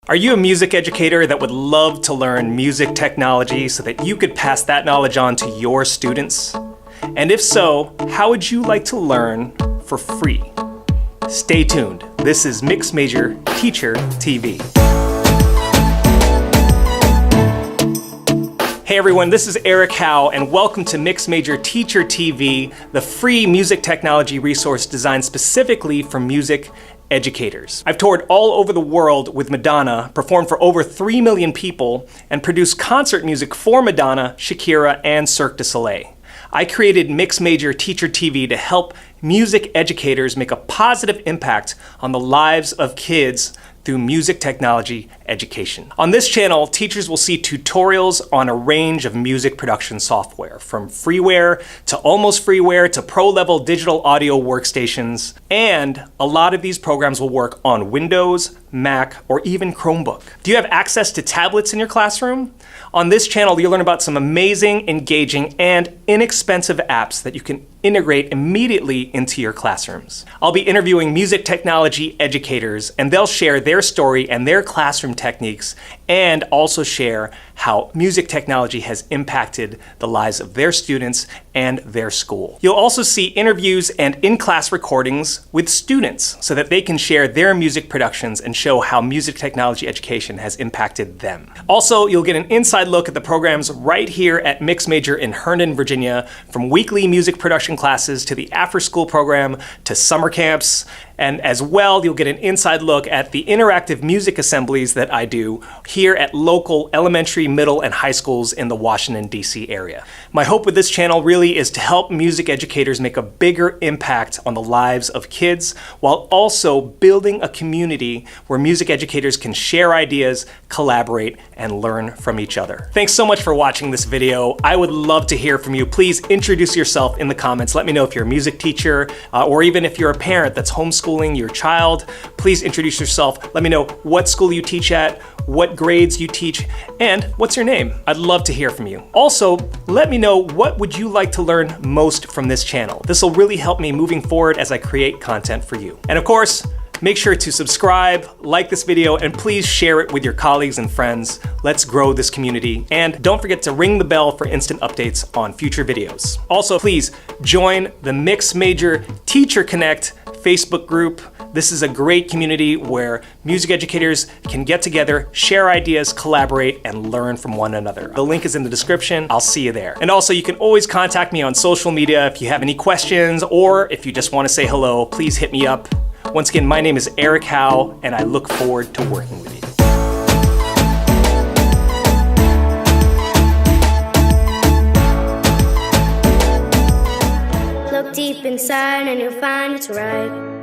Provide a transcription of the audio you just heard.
Are you a music educator that would love to learn music technology so that you could pass that knowledge on to your students? And if so, how would you like to learn for free? Stay tuned. This is Mixed Major Teacher TV. Hey everyone, this is Eric Howe, and welcome to Mixed Major Teacher TV, the free music technology resource designed specifically for music educators. I've toured all over the world with Madonna, performed for over 3 million people, and produced concert music for Madonna, Shakira, and Cirque du Soleil. I created Mixed Major Teacher TV to help music educators make a positive impact on the lives of kids through music technology education. On this channel, teachers will see tutorials on a range of music production software, from freeware to almost freeware to pro-level digital audio workstations, and a lot of these programs will work on Windows, Mac, or even Chromebook. Do you have access to tablets in your classroom? On this channel, you'll learn about some amazing, engaging, and inexpensive apps that you can integrate immediately into your classrooms. I'll be interviewing music technology educators, and they'll share their story and their classroom techniques, and also share how music technology has impacted the lives of their students and their school. You'll also see interviews and in-class recordings with students so that they can share their music productions and show how music technology education has impacted them. Also, you'll get an inside look at the programs right here at Mixed Major in Herndon, Virginia, from weekly music production classes to the after-school program to summer camps. And as well, you'll get an inside look at the interactive music assemblies that I do here at local elementary, middle, and high schools in the Washington, D.C. area. My hope with this channel really is to help music educators make a bigger impact on the lives of kids, while also building a community where music educators can share ideas, collaborate, and learn from each other. Thanks so much for watching this video. I would love to hear from you. Please introduce yourself in the comments. Let me know if you're a music teacher, or even if you're a parent that's homeschooling your child. Please introduce yourself. Let me know what school you teach at, what grades you teach, and what's your name. I'd love to hear from you. Also, let me know what would you like to learn most from this channel. This will really help me moving forward as I create content for you. And of course, make sure to subscribe, like this video, and please share it with your colleagues and friends. Let's grow this community. And don't forget to ring the bell for instant updates on future videos. Also, please join the Mixed Major Teacher Connect Facebook group. This is a great community where music educators can get together, share ideas, collaborate, and learn from one another. The link is in the description. I'll see you there. And also, you can always contact me on social media if you have any questions, or if you just want to say hello, please hit me up. Once again, my name is Eric Howe, and I look forward to working with you. Look deep inside and you'll find it's right.